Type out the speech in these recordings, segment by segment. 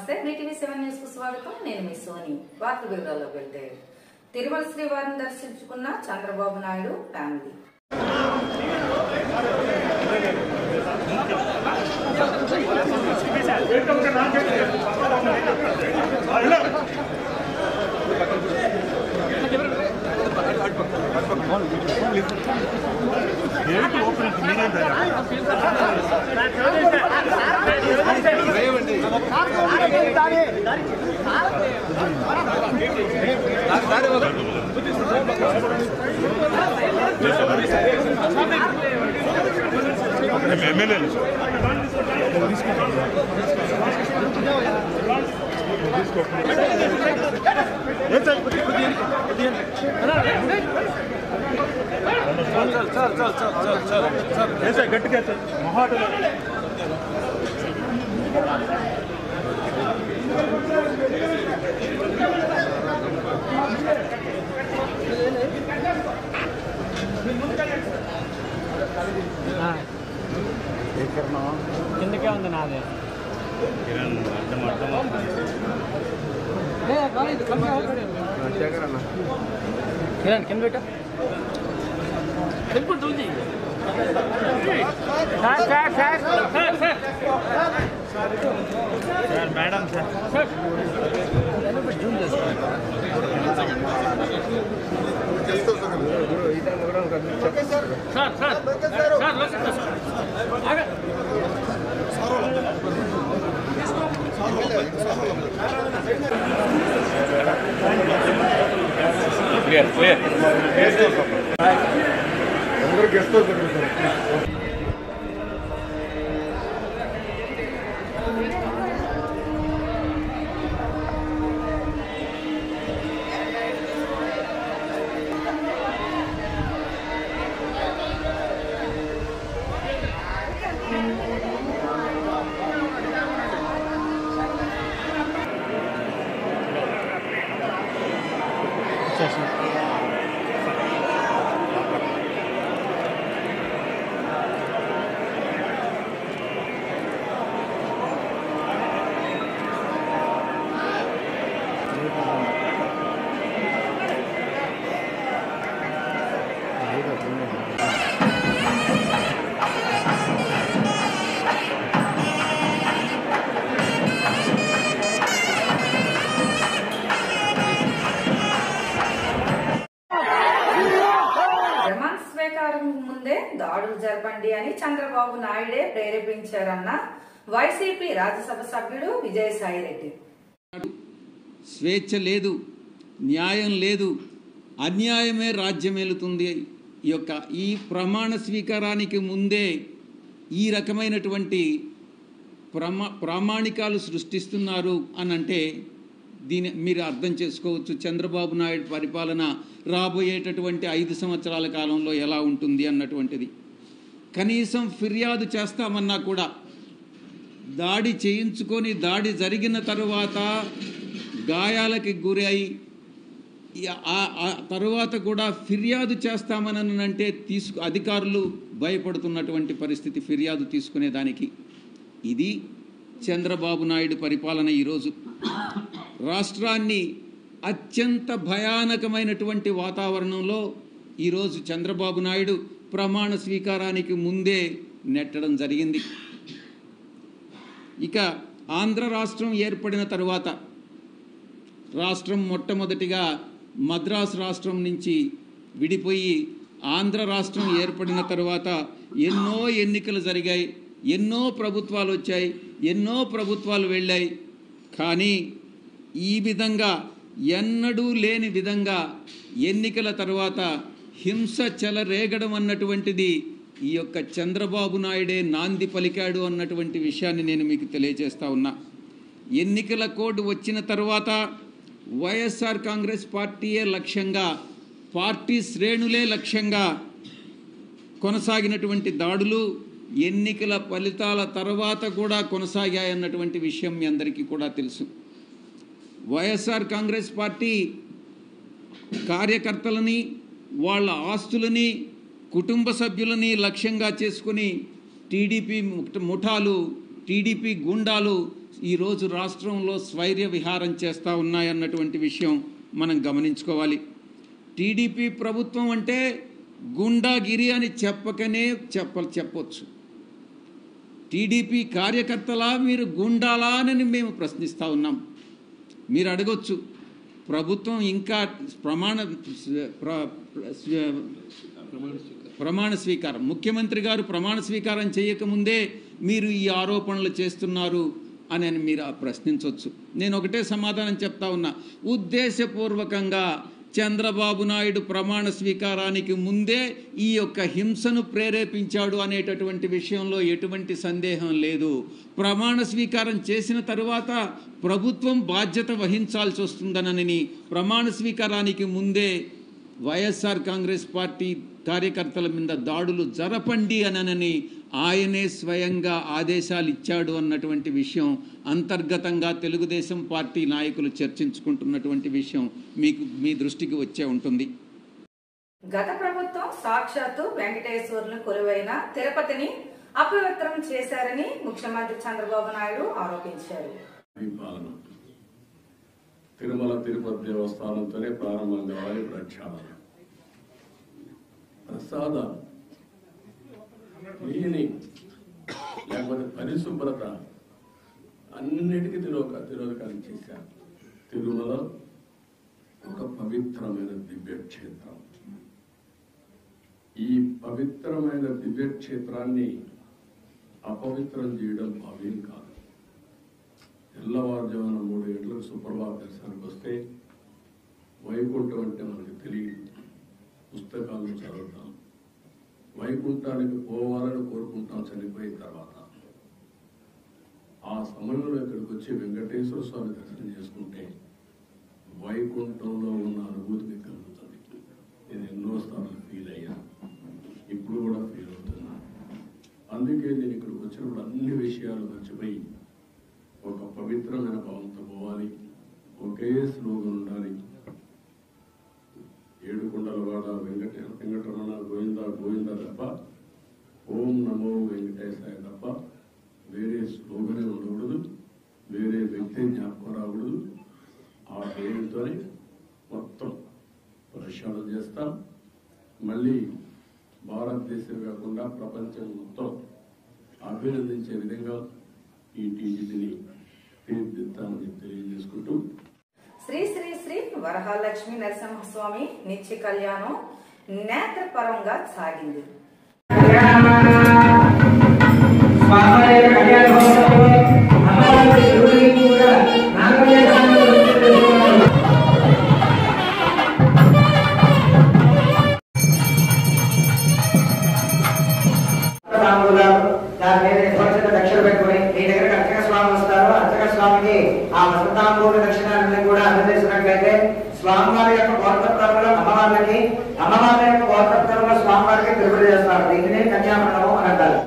నమస్తే VTV 7 news కు స్వాగతం. నేను మీ సోని. వార్త వివరాల్లోకి వెళ్తే తిరుమల శ్రీవారిని దర్శించుకున్న చంద్రబాబు నాయుడు ఫ్యామిలీ. గట్టిగా మొహాటలో కిందకే ఉంది నాదే కింద పెట్టా మేడం సార్ జూమ్ చేస్తారు అందరూ గెస్ట్ అవుతారు. ముందే దాడులు జరపండి అని చంద్రబాబు నాయుడే ప్రేరేపించారన్న వైసీపీ రాజ్యసభ సభ్యుడు విజయసాయి రెడ్డి. స్వేచ్ఛ లేదు, న్యాయం లేదు, అన్యాయమే రాజ్యమేలుతుంది. ఈ ప్రమాణ స్వీకారానికి ముందే ఈ రకమైనటువంటి ప్రామాణికాలు సృష్టిస్తున్నారు అనంటే దీని మీరు అర్థం చేసుకోవచ్చు చంద్రబాబు నాయుడు పరిపాలన రాబోయేటటువంటి 5 సంవత్సరాల కాలంలో ఎలా ఉంటుంది అన్నటువంటిది. కనీసం ఫిర్యాదు చేస్తామన్నా కూడా దాడి చేయించుకొని దాడి జరిగిన తరువాత గాయాలకి గురై ఆ తరువాత కూడా ఫిర్యాదు చేస్తామనంటే అధికారులు భయపడుతున్నటువంటి పరిస్థితి ఫిర్యాదు తీసుకునేదానికి. ఇది చంద్రబాబు నాయుడు పరిపాలన. ఈరోజు రాష్ట్రాన్ని అత్యంత భయానకమైనటువంటి వాతావరణంలో ఈరోజు చంద్రబాబు నాయుడు ప్రమాణ స్వీకారానికి ముందే నెట్టడం జరిగింది. ఇక ఆంధ్ర రాష్ట్రం ఏర్పడిన తరువాత రాష్ట్రం మొట్టమొదటిగా మద్రాసు రాష్ట్రం నుంచి విడిపోయి ఆంధ్ర రాష్ట్రం ఏర్పడిన తరువాత ఎన్నో ఎన్నికలు జరిగాయి, ఎన్నో ప్రభుత్వాలు వచ్చాయి, ఎన్నో ప్రభుత్వాలు వెళ్ళాయి. కానీ ఈ విధంగా ఎన్నడూ లేని విధంగా ఎన్నికల తర్వాత హింస చెలరేగడం అన్నటువంటిది ఈ యొక్క చంద్రబాబు నాయుడే నాంది పలికాడు అన్నటువంటి విషయాన్ని నేను మీకు తెలియజేస్తా ఉన్నా. ఎన్నికల కోడ్ వచ్చిన తర్వాత వైఎస్ఆర్ కాంగ్రెస్ పార్టీయే లక్ష్యంగా, పార్టీ శ్రేణులే లక్ష్యంగా కొనసాగినటువంటి దాడులు ఎన్నికల ఫలితాల తర్వాత కూడా కొనసాగాయన్నటువంటి విషయం మీ అందరికీ కూడా తెలుసు. వైఎస్ఆర్ కాంగ్రెస్ పార్టీ కార్యకర్తలని, వాళ్ళ ఆస్తులని, కుటుంబ సభ్యులని లక్ష్యంగా చేసుకుని టీడీపీ ముఠాలు, టీడీపీ గుండాలు ఈరోజు రాష్ట్రంలో స్వైర్య విహారం చేస్తూ ఉన్నాయన్నటువంటి విషయం మనం గమనించుకోవాలి. టీడీపీ ప్రభుత్వం అంటే గుండాగిరి అని చెప్పొచ్చు. టీడీపీ కార్యకర్తలా మీరు గుండాలా అని మేము ప్రశ్నిస్తూ ఉన్నాం. మీరు అడగొచ్చు, ప్రభుత్వం ఇంకా ప్రమాణ స్వీకారం ముఖ్యమంత్రి గారు ప్రమాణ స్వీకారం చేయకముందే మీరు ఈ ఆరోపణలు చేస్తున్నారు అని మీరు ప్రశ్నించవచ్చు. నేను ఒకటే సమాధానం చెప్తా ఉన్నా, ఉద్దేశపూర్వకంగా చంద్రబాబు నాయుడు ప్రమాణ స్వీకారానికి ముందే ఈ యొక్క హింసను ప్రేరేపించాడు అనేటటువంటి విషయంలో ఎటువంటి సందేహం లేదు. ప్రమాణ స్వీకారం చేసిన తరువాత ప్రభుత్వం బాధ్యత వహించాల్సి వస్తుందనని ప్రమాణ స్వీకారానికి ముందే వైఎస్ఆర్ కాంగ్రెస్ పార్టీ కార్యకర్తల మీద దాడులు జరపండి అనని ఆయనే స్వయంగా ఆదేశాలు ఇచ్చాడు అన్నటువంటి విషయం అంతర్గతంగా తెలుగుదేశం పార్టీ నాయకులు చర్చించుకుంటున్నటువంటి విషయం మీ దృష్టికి వచ్చే ఉంటుంది. గత ప్రభుత్వం సాక్షాత్తు వెంకటేశ్వరుని కొలువైన తిరుపతిని అపవిత్రం చేశారని ముఖ్యమంత్రి చంద్రబాబు నాయుడు ఆరోపించారు. తిరుమల తిరుపతి దేవస్థానంతోనే ప్రారంభం కావాలి ప్రక్షాళన. ప్రసాదం క్లీనింగ్ లేకపోతే పరిశుభ్రత అన్నిటికీ తిరోధకాలు చేశారు. తిరుమల ఒక పవిత్రమైన దివ్యక్షేత్రం. ఈ పవిత్రమైన దివ్యక్షేత్రాన్ని అపవిత్రం చేయడం భావ్యం కాదు. తెల్లవారుజామున 3 గంటలకు సుప్రభాత దర్శనానికి వస్తే వైకుంఠం అంటే మనకు తెలియదు, పుస్తకాలను చదువుతాం. వైకుంఠానికి పోవాలని కోరుకుంటాం చనిపోయిన తర్వాత. ఆ సమయంలో ఇక్కడికి వచ్చి వెంకటేశ్వర స్వామి దర్శనం చేసుకుంటే వైకుంఠంలో ఉన్న అనుభూతి మీకు కలుగుతుంది. నేను ఎన్నో సార్లు ఫీల్ అయ్యా, ఇప్పుడు కూడా ఫీల్ అవుతున్నా. అందుకే నేను ఇక్కడికి వచ్చినప్పుడు అన్ని విషయాలు మర్చిపోయి ఒక పవిత్రమైన భావంతో పోవాలి. ఒకే స్లోగన్ ఉండాలి. ఏడుకొండలవాడ వెంకటరమణ గోవింద గోవింద తప్ప, ఓం నమో వెంకటేశాయ తప్ప వేరే స్లోగనే ఉండకూడదు, వేరే వ్యక్తి జ్ఞాపకం రాకూడదు. ఆ పేరుతోనే మొత్తం ప్రక్షాళన చేస్తాం. మళ్ళీ భారతదేశం కాకుండా ప్రపంచం మొత్తం అభినందించే విధంగా ఈ టీజీని తీర్చిదిద్దామని తెలియజేసుకుంటూ శ్రీ శ్రీ శ్రీ వరహాలక్ష్మి నరసింహస్వామి నిత్య కళ్యాణం నేత్రపరంగా సాగింది. దక్షిణ పెట్టుకుని మీ దగ్గర అర్చక స్వామి వస్తారు. అర్చక స్వామికి ఆ వసంతాంబూల దక్షిణాన్ని కూడా అందజేసినట్లయితే స్వామివారి యొక్క గోత్రప్రములు అమ్మవార్లకి, అమ్మవారి యొక్క గోత్రప్రములు స్వామివారికి తిరుగుడు చేస్తారు. దీనినే కన్యామణము అని అంటారు.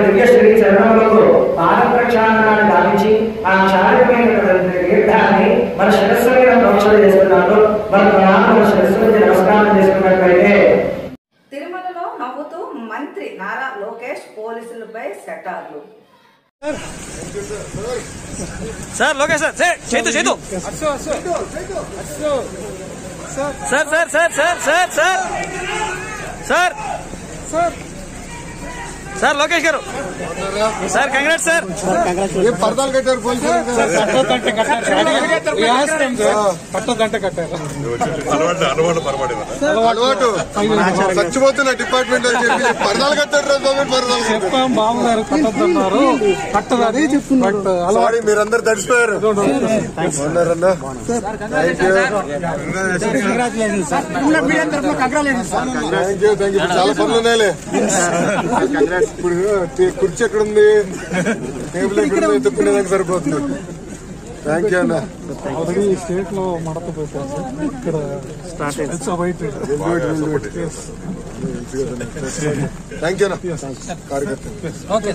దివ్యశ్రీ చరణములకు పాద ప్రక్షాళనాన్ని గావించి ఆ చారిత్రమైనటువంటి తీర్థాన్ని మన శిరస్సు మీద ప్రోక్షణ చేస్తున్నారు. మన శిరస్సు మీద నమస్కారం చేసుకున్నట్లయితే తిరుమలలో నవ్వుతూ మంత్రి నారా లోకేష్ పోలీసులపై సెటార్లు. సార్ లోకేష్ సార్ చేతు చేతు sir sir sir sir sir sir sir sir sir Lokesh గారు సార్ కంగ్రాట్స్ సార్. పర్దాలు కట్టారు పోలీసులు, అలవాటు చచ్చిపోతున్న డిపార్ట్మెంట్ అని చెప్పి పర్దాలు కట్టారు. చెప్పాం బాబుగారు కట్టొద్దన్నారు, కట్టదని చెప్తున్నారు. మీరందరూ తడిసిపోయారు. చాలా పనులు ఉన్నాయిలే. ఇప్పుడు కుర్చీ ఎక్కడుంది, టేబుల్ ఎక్కడుంది, తిప్పుకునేదానికి సరిపోతుంది. థ్యాంక్ యూ అన్న. ఆల్రెడీ స్టేట్ లో మడత పెట్టారు సార్. ఇక్కడ స్టార్ట్ థ్యాంక్ యూ అన్న కార్యకర్త. ఓకే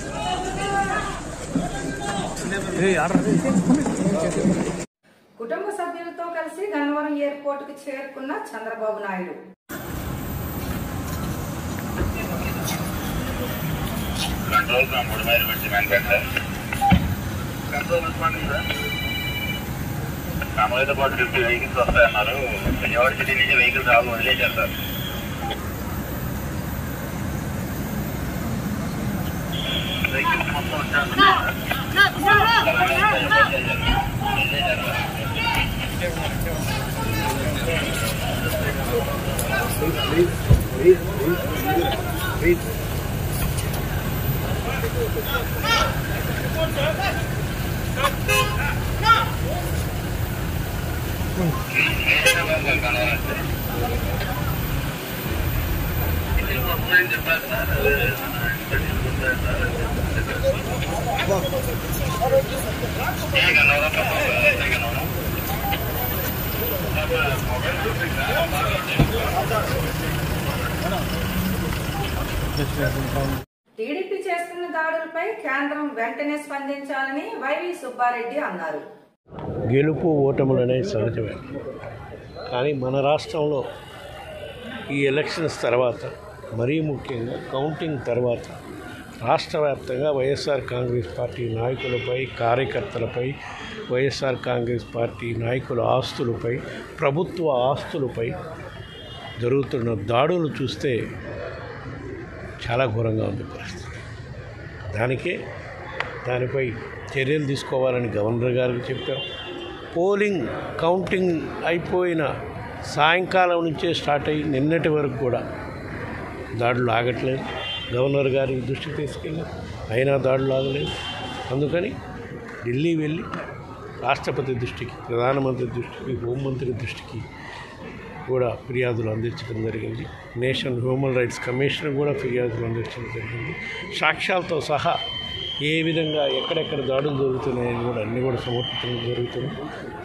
కుటుంబ సభ్యులతో కలిసి గన్నవరం ఎయిర్పోర్ట్ కు చేరుకున్న చంద్రబాబు నాయుడు. కంట్రోల్ కామలతో పాటు 50 వెహికల్స్ వస్తాయన్నారు. విజయవాడ సిటీ నుంచి వెహికల్స్ రావు వదిలేశారు సార్. వెహికల్స్ మొత్తం వచ్చారు. టీడీపీ చేస్తున్న దాడులపై కేంద్రం వెంటనే స్పందించాలని వైవి సుబ్బారెడ్డి అన్నారు. గెలుపు ఓటములు అనేవి సహజమే, కానీ మన రాష్ట్రంలో ఈ ఎలక్షన్స్ తర్వాత, మరీ ముఖ్యంగా కౌంటింగ్ తర్వాత రాష్ట్ర వ్యాప్తంగా వైఎస్ఆర్ కాంగ్రెస్ పార్టీ నాయకులపై, కార్యకర్తలపై, వైఎస్ఆర్ కాంగ్రెస్ పార్టీ నాయకుల ఆస్తులపై, ప్రభుత్వ ఆస్తులపై జరుగుతున్న దాడులు చూస్తే చాలా ఘోరంగా ఉంది పరిస్థితి. దానిపై చర్యలు తీసుకోవాలని గవర్నర్ గారికి చెప్పాం. పోలింగ్ కౌంటింగ్ అయిపోయిన సాయంకాలం నుంచే స్టార్ట్ అయ్యి నిన్నటి వరకు కూడా దాడులు ఆగట్లేదు. గవర్నర్ గారి దృష్టికి తీసుకెళ్ళాం, అయినా దాడులు ఆగలేదు. అందుకని ఢిల్లీ వెళ్ళి రాష్ట్రపతి దృష్టికి, ప్రధానమంత్రి దృష్టికి, హోంమంత్రి దృష్టికి కూడా ఫిర్యాదులు అందించడం జరిగింది. నేషనల్ హ్యూమన్ రైట్స్ కమిషన్ కూడా ఫిర్యాదులు అందించడం జరిగింది. సాక్ష్యాలతో సహా ఏ విధంగా ఎక్కడెక్కడ దాడులు జరుగుతున్నాయని కూడా అన్నీ కూడా సమర్పించడం జరుగుతుంది.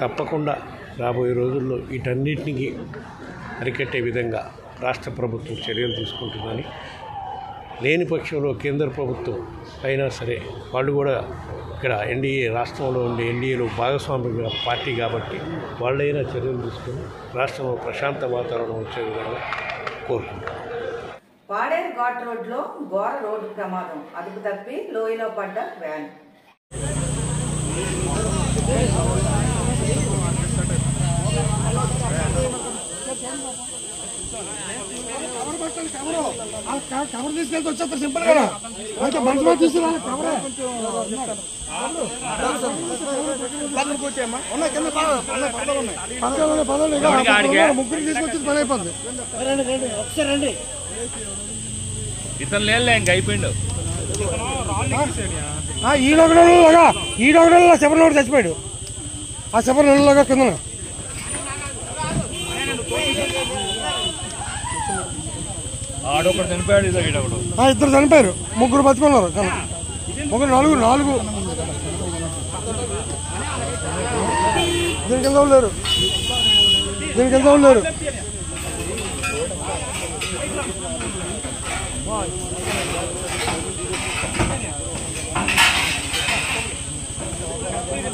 తప్పకుండా రాబోయే రోజుల్లో వీటన్నిటికీ అరికట్టే విధంగా రాష్ట్ర ప్రభుత్వం చర్యలు తీసుకుంటుందని, లేని పక్షంలో కేంద్ర ప్రభుత్వం అయినా సరే వాళ్ళు కూడా ఇక్కడ ఎన్డీఏ, రాష్ట్రంలో ఉండే ఎన్డీఏలో భాగస్వామ్య పార్టీ కాబట్టి వాళ్ళైనా చర్యలు తీసుకుని రాష్ట్రంలో ప్రశాంత వాతావరణం వచ్చే విధంగా కోరుకుంటున్నాం. పాడేరు ఘాట్ రోడ్లో ఘోర రోడ్డు ప్రమాదం, అదుపు తప్పి లోయలో పడ్డ వ్యాన్. కవర్ తీసుకెళ్తే వచ్చేస్తారు సింపుల్ గా. అయితే మంచి తీసుకురా ముగ్గురు తీసుకొచ్చి పని అయిపోద్ది. ఇతను లేలే ఇంక అయిపోయిండు. ఈడొకడలో శబరిలోడు చచ్చిపోయాడు. ఆ శబరిలోగా కింద ఆడొకడు చనిపోయాడు, ఇద్దరు చనిపోయారు, ముగ్గురు బతుకున్నారు. ముగ్గురు నాలుగు దీని కింద లేరు.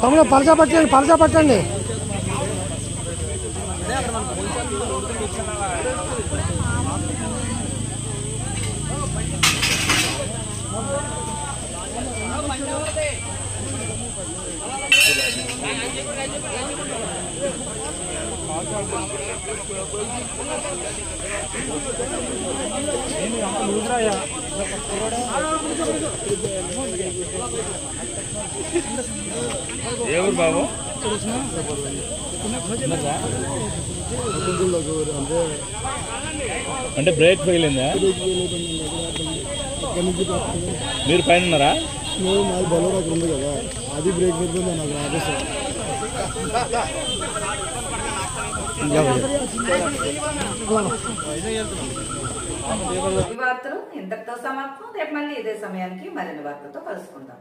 తమ్ముడు పరచా పట్టండి. ఎవరు బాబు? అంటే బ్రేక్ ఫెయిల్ అయిందా? మీరు పైన ఉన్నారా? నాకు బలోడ్ అక్కడ ఉంది కదా, అది బ్రేక్ అయిపోయింది. నాకు ఆదేశం ఈ వార్తలు ఇంతటితో సమాప్తం. రేపు మళ్ళీ ఇదే సమయానికి మరిన్ని వార్తలతో కలుసుకుందాం.